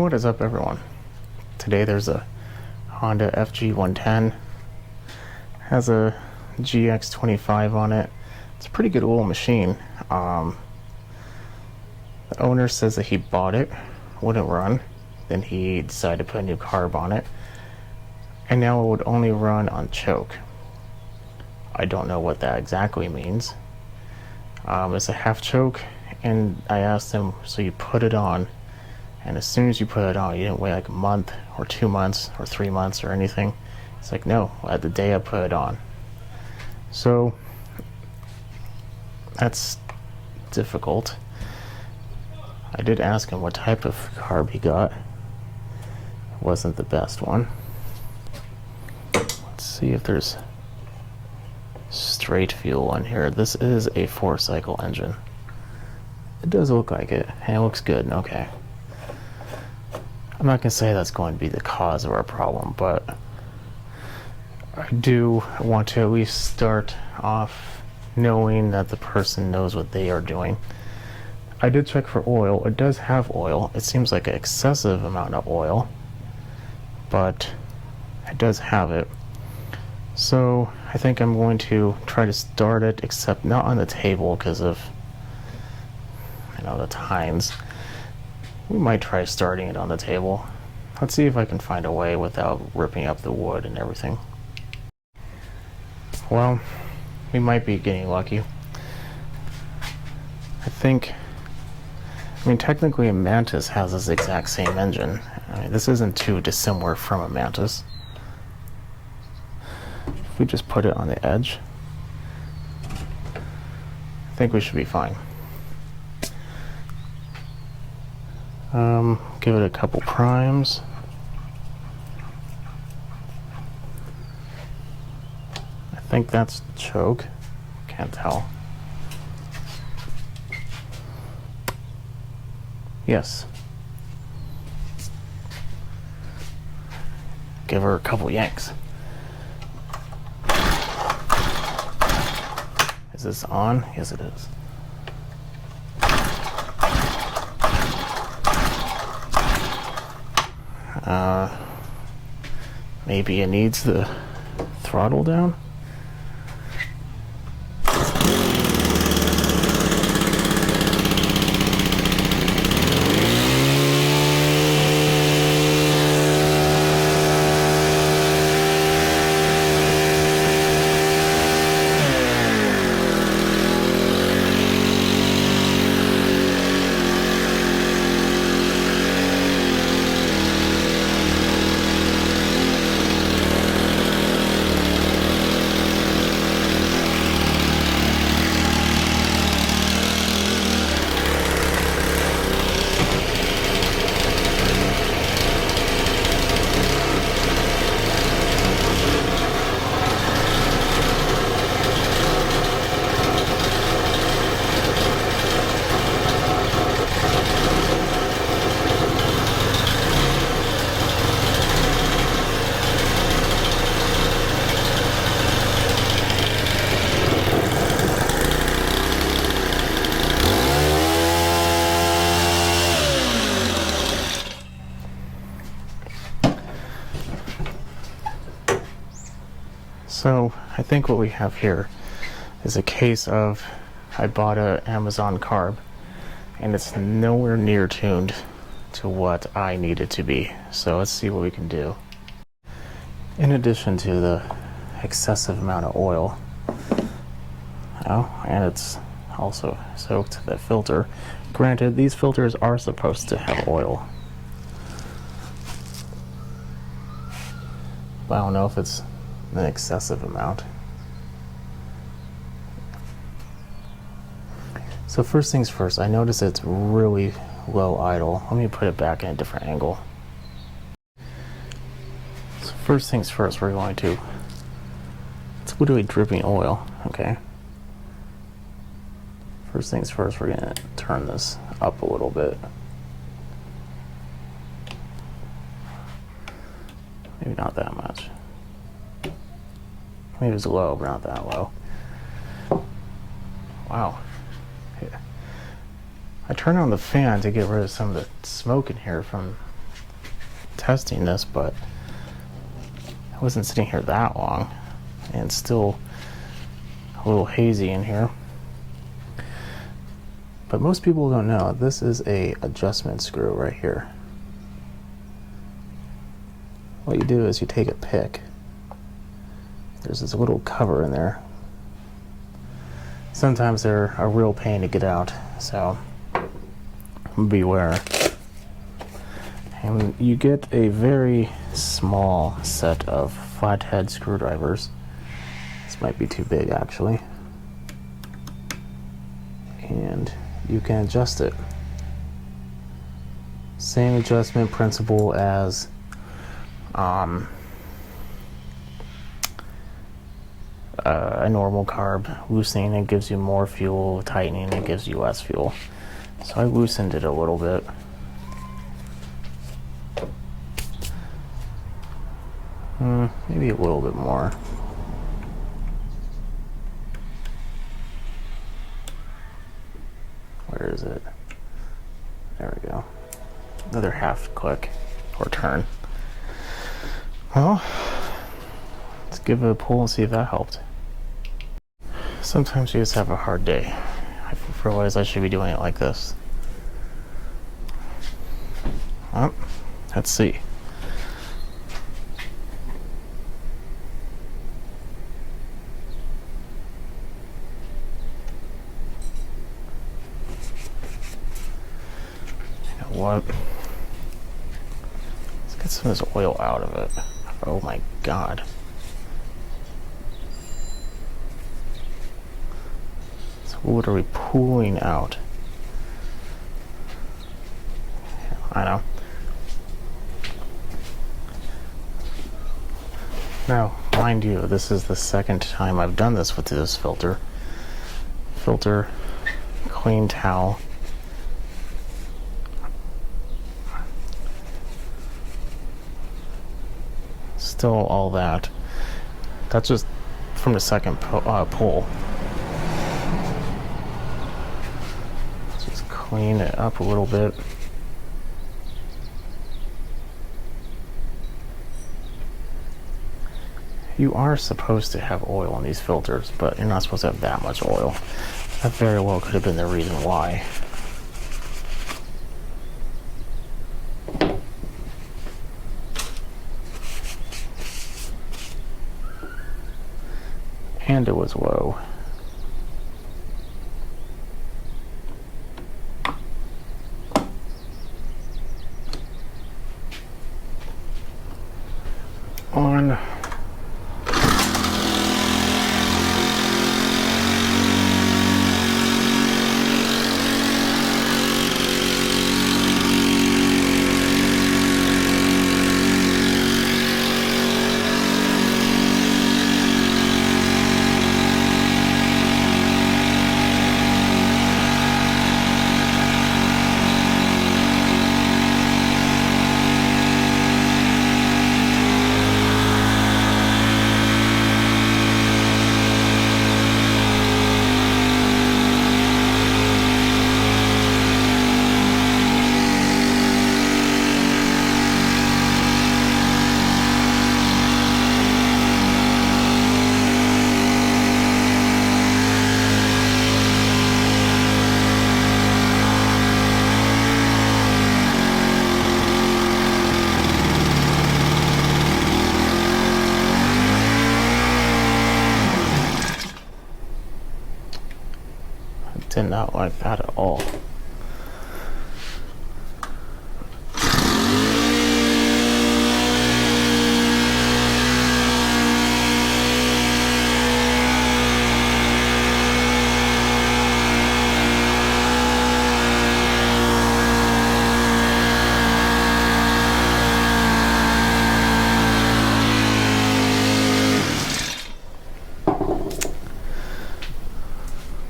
What is up, everyone? Today there's a Honda FG110, has a GX25 on it. It's a pretty good oil machine. The owner says that he bought it, wouldn't run, then he decided to put a new carb on it, and now it would only run on choke. I don't know what that exactly means. It's a half choke, and I asked him, so you put it on, and as soon as you put it on, you didn't wait like a month or 2 months or 3 months or anything. It's like, no, at the day I put it on. So that's difficult. I did ask him what type of carb he got. It wasn't the best one. Let's see if there's straight fuel on here. This is a 4-cycle engine. It does look like it, and it looks good. Okay. I'm not going to say that's going to be the cause of our problem, but I do want to at least start off knowing that the person knows what they are doing. I did check for oil. It does have oil. It seems like an excessive amount of oil, but it does have it. So I think I'm going to try to start it, except not on the table because of, the tines. We might try starting it on the table. Let's see if I can find a way without ripping up the wood and everything. Well, we might be getting lucky. Technically a Mantis has this exact same engine. This isn't too dissimilar from a Mantis. If we just put it on the edge, I think we should be fine. Give it a couple primes. I think that's choke. Can't tell. Yes. Give her a couple yanks. Is this on? Yes, it is. Maybe it needs the throttle down. So I think what we have here is a case of I bought a Amazon carb and it's nowhere near tuned to what I need it to be. So let's see what we can do. In addition to the excessive amount of oil, and it's also soaked the filter. Granted, these filters are supposed to have oil, but I don't know if it's an excessive amount. So first things first, I notice it's really low idle. Let me put it back in a different angle. So first things first, we're going to, it's literally dripping oil, okay? First things first, we're gonna turn this up a little bit. Maybe not that much. Maybe it's low, but not that low. Wow. I turned on the fan to get rid of some of the smoke in here from testing this, but I wasn't sitting here that long, and still a little hazy in here. But most people don't know, this is a adjustment screw right here. What you do is you take a pick. There's this little cover in there. Sometimes they're a real pain to get out, so beware. And you get a very small set of flathead screwdrivers. This might be too big actually. And you can adjust it. Same adjustment principle as a normal carb. Loosening it gives you more fuel, tightening it gives you less fuel. So I loosened it a little bit. Maybe a little bit more. Where is it? There we go. Another half click or turn. Well, let's give it a pull and see if that helped. Sometimes you just have a hard day. I realize I should be doing it like this. Well, let's see. You know what? Let's get some of this oil out of it. Oh my God. So what are we pulling out? I know. Now, mind you, this is the second time I've done this with this filter. Filter, clean towel. Still all that. That's just from the second pull. Just clean it up a little bit. You are supposed to have oil in these filters, but you're not supposed to have that much oil. That very well could have been the reason why. And it was low. On. Did not like that at all.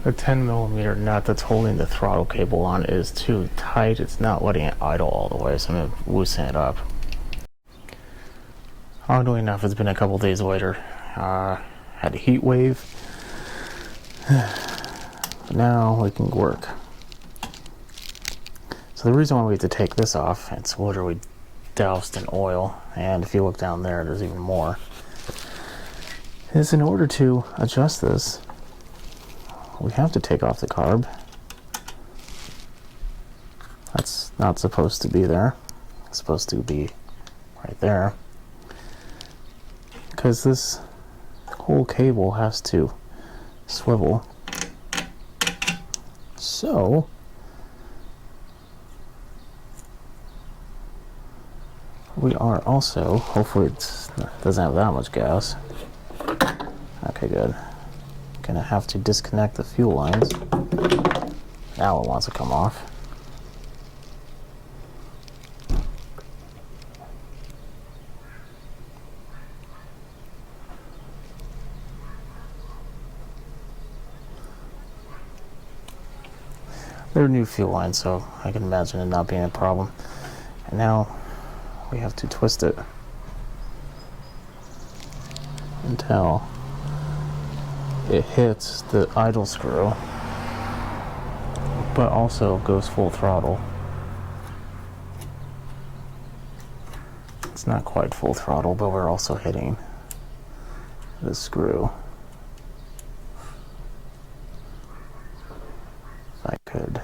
The 10mm nut that's holding the throttle cable on is too tight. It's not letting it idle all the way, so I'm going to loosen it up. Oddly enough, it's been a couple days later. Had a heat wave. But now we can work. So the reason why we have to take this off, it's literally doused in oil, and if you look down there, there's even more. Is in order to adjust this, we have to take off the carb. That's not supposed to be there. It's supposed to be right there. Because this whole cable has to swivel. So, we are also, hopefully it doesn't have that much gas. Okay, good. Gonna have to disconnect the fuel lines. Now it wants to come off. They're new fuel lines, so I can imagine it not being a problem. And now we have to twist it until it hits the idle screw, but also goes full throttle. It's not quite full throttle, but we're also hitting the screw. If I could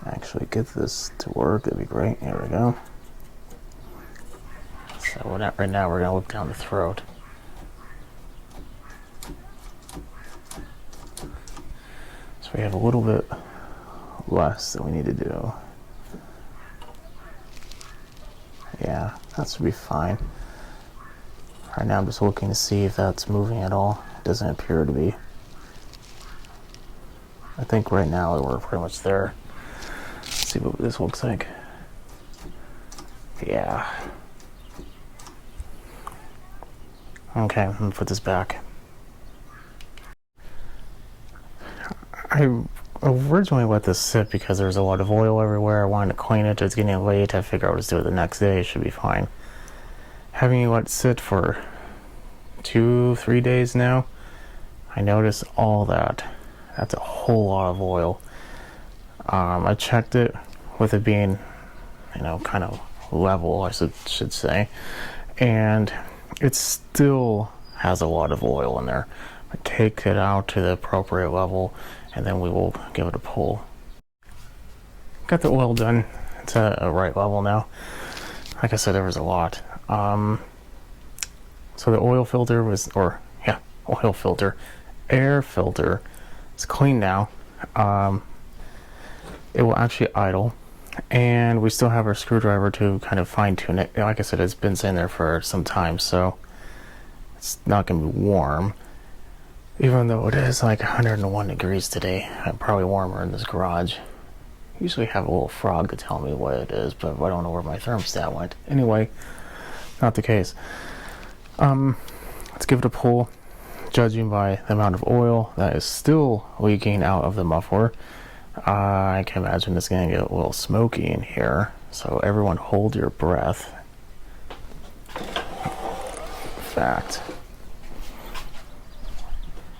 actually get this to work, that'd be great. Here we go. So right now we're gonna look down the throat. So we have a little bit less that we need to do. Yeah, that should be fine. Right now I'm just looking to see if that's moving at all. It doesn't appear to be. I think right now we're pretty much there. Let's see what this looks like. Yeah. Okay, I'm gonna put this back. I originally let this sit because there was a lot of oil everywhere. I wanted to clean it. It's getting late. I figured I would just do it the next day. It should be fine. Having let it sit for 2-3 days now, I noticed all that. That's a whole lot of oil. I checked it with it being, kind of level, I should say, and it still has a lot of oil in there. I take it out to the appropriate level, and then we will give it a pull. Got the oil done. It's at a right level now. Like I said, there was a lot. So the oil filter was, air filter. It's clean now. It will actually idle, and we still have our screwdriver to kind of fine tune it. Like I said, it's been sitting there for some time, so it's not going to be warm. Even though it is like 101 degrees today, probably warmer in this garage. Usually have a little frog to tell me what it is, but I don't know where my thermostat went. Anyway, not the case. Let's give it a pull. Judging by the amount of oil that is still leaking out of the muffler, I can imagine it's going to get a little smoky in here. So everyone hold your breath. In fact,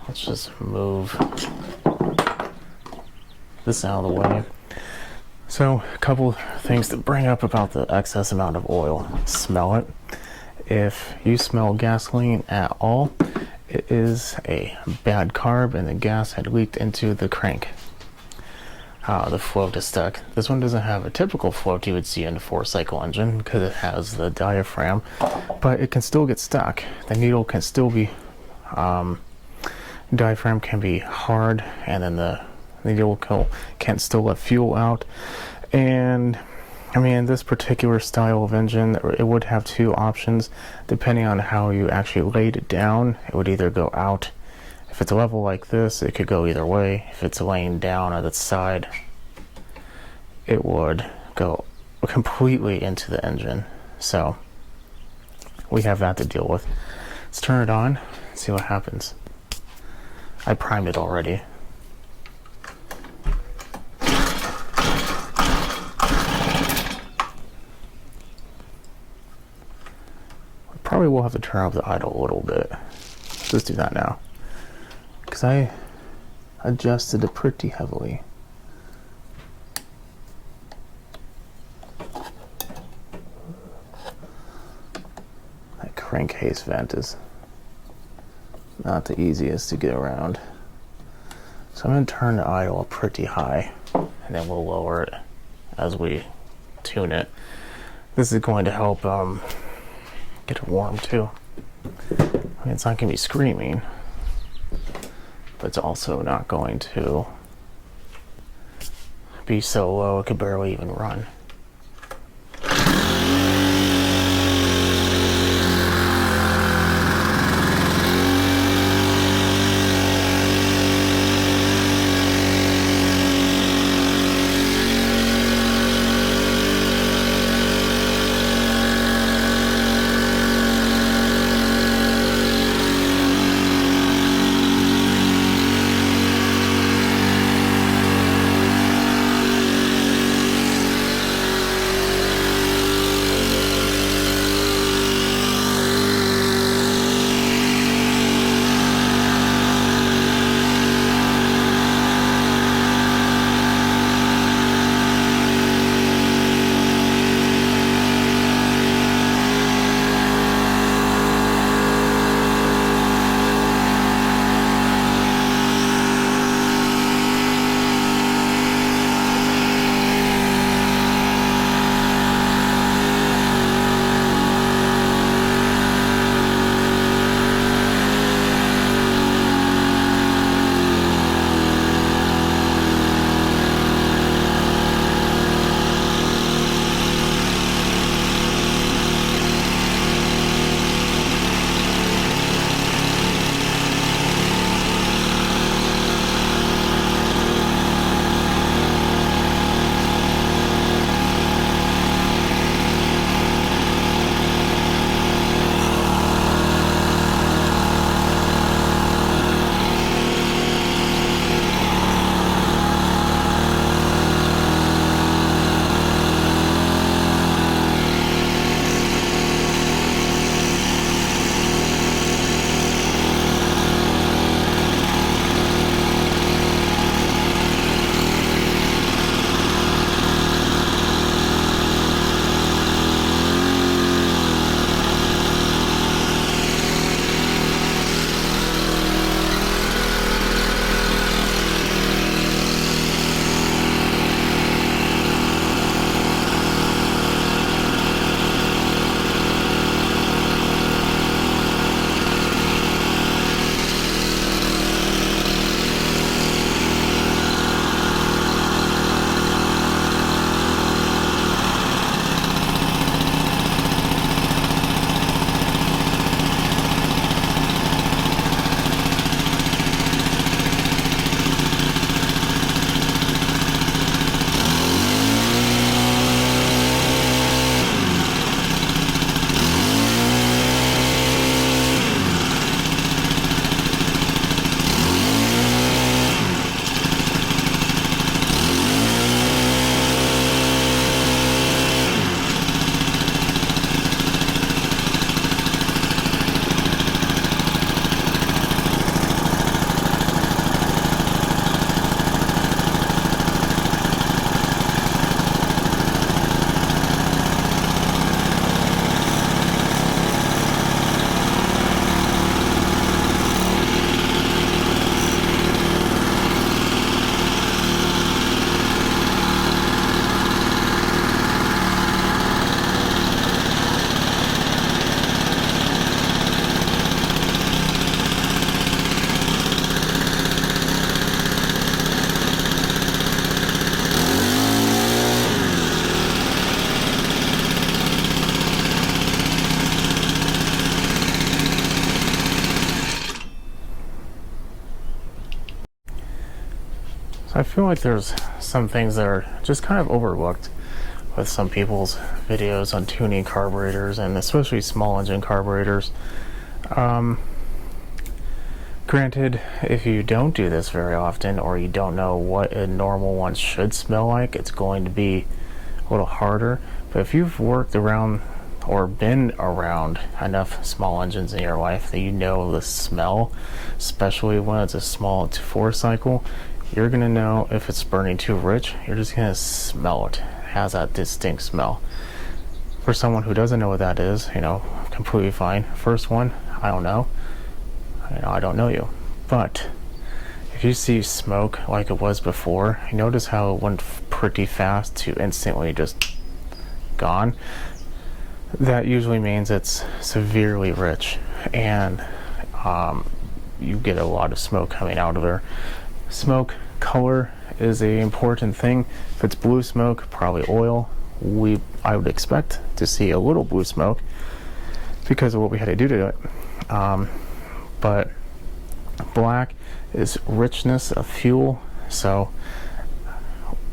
let's just move this out of the way. So a couple things to bring up about the excess amount of oil. Smell it. If you smell gasoline at all, it is a bad carb and the gas had leaked into the crank. The float is stuck. This one doesn't have a typical float you would see in a 4-cycle engine because it has the diaphragm, but it can still get stuck. The needle can still be, diaphragm can be hard, and then the needle can't still let fuel out. And I mean, this particular style of engine, it would have two options. Depending on how you actually laid it down, it would either go out. If it's a level like this, it could go either way. If it's laying down on its side, it would go completely into the engine. So we have that to deal with. Let's turn it on, see what happens. I primed it already. Probably will have to turn up the idle a little bit. Let's do that now, because I adjusted it pretty heavily. crankcase vent is not the easiest to get around. So I'm going to turn the idle up pretty high, and then we'll lower it as we tune it. This is going to help get it warm too. I mean, it's not going to be screaming, but it's also not going to be so low it could barely even run. So I feel like there's some things that are just kind of overlooked with some people's videos on tuning carburetors, and especially small engine carburetors. Granted, if you don't do this very often, or you don't know what a normal one should smell like, it's going to be a little harder. But if you've worked around or been around enough small engines in your life that you know the smell, especially when it's a small 4-cycle, you're going to know if it's burning too rich. You're just going to smell it. It has that distinct smell. For someone who doesn't know what that is, you know, completely fine. First one, I don't know. I don't know you. But if you see smoke like it was before, you notice how it went pretty fast to instantly just gone. That usually means it's severely rich, and you get a lot of smoke coming out of there. Smoke color is an important thing. If it's blue smoke, probably oil. I would expect to see a little blue smoke because of what we had to do to it. But black is richness of fuel. So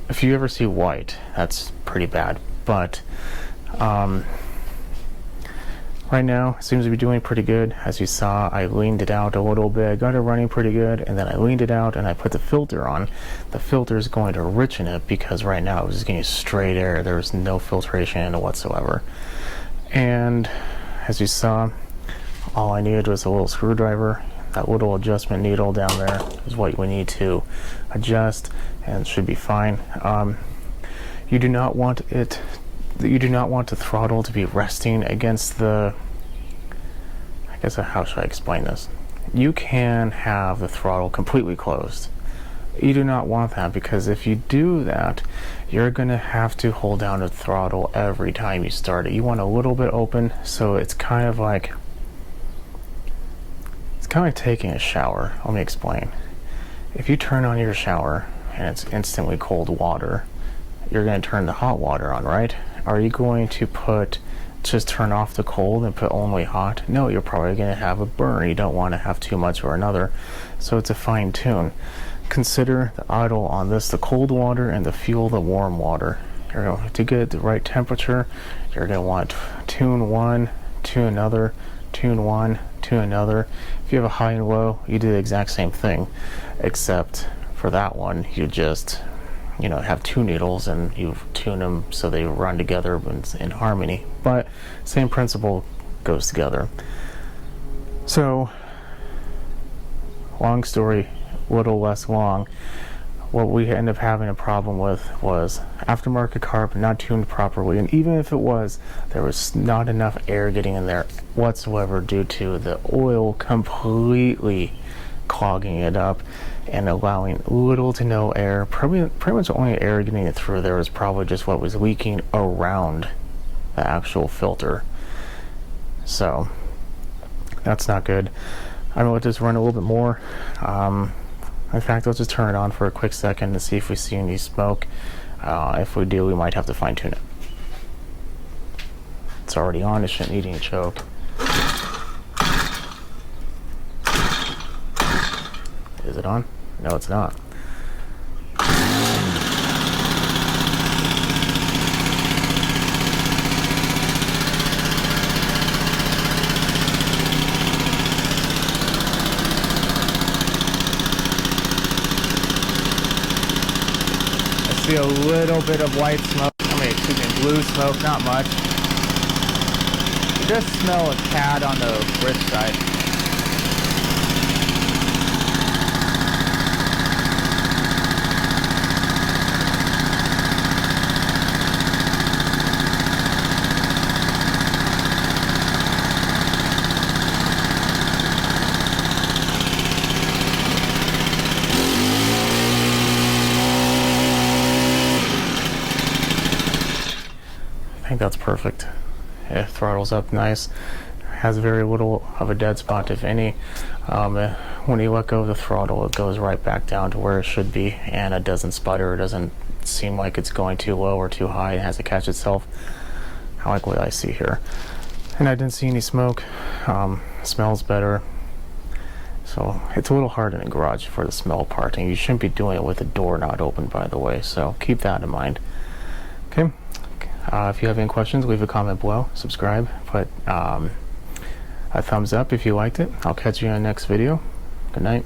if you ever see white, that's pretty bad. But right now, it seems to be doing pretty good. As you saw, I leaned it out a little bit. I got it running pretty good, and then I leaned it out and I put the filter on. The filter is going to richen it because right now it was just getting straight air. There's no filtration in it whatsoever. And as you saw, all I needed was a little screwdriver. That little adjustment needle down there is what we need to adjust, and it should be fine. You do not want the throttle to be resting against the, I guess, how should I explain this? You can have the throttle completely closed. You do not want that, because if you do that, you're going to have to hold down the throttle every time you start it. You want a little bit open, so it's kind of like taking a shower. Let me explain. If you turn on your shower and it's instantly cold water, you're going to turn the hot water on, right? Are you going to just turn off the cold and put only hot? No, you're probably going to have a burn. You don't want to have too much or another. So it's a fine tune. Consider the idle on this, the cold water, and the fuel, the warm water. You're going to get the right temperature. You're going to want tune one, tune another, tune one, tune another. If you have a high and low, you do the exact same thing, except for that one, you just have two needles and you tune them so they run together in harmony. But same principle goes together. So, long story, little less long. What we ended up having a problem with was aftermarket carb not tuned properly, and even if it was, there was not enough air getting in there whatsoever due to the oil completely clogging it up and allowing little to no air. Pretty much the only air getting it through there was probably just what was leaking around the actual filter. So that's not good. I'm gonna let this run a little bit more. In fact, let's just turn it on for a quick second to see if we see any smoke. If we do, we might have to fine tune it. It's already on, it shouldn't need any choke. Is it on? No, it's not. See a little bit of white smoke. Blue smoke, not much. You just smell a tad on the rich side. I think that's perfect. It throttles up nice. Has very little of a dead spot, if any. When you let go of the throttle, it goes right back down to where it should be, and it doesn't sputter. It doesn't seem like it's going too low or too high. It has to catch itself. I like what I see here. And I didn't see any smoke. Smells better. So it's a little hard in the garage for the smell part, and you shouldn't be doing it with the door not open, by the way. So keep that in mind. Okay. If you have any questions, leave a comment below. Subscribe. Put a thumbs up if you liked it. I'll catch you in the next video. Good night.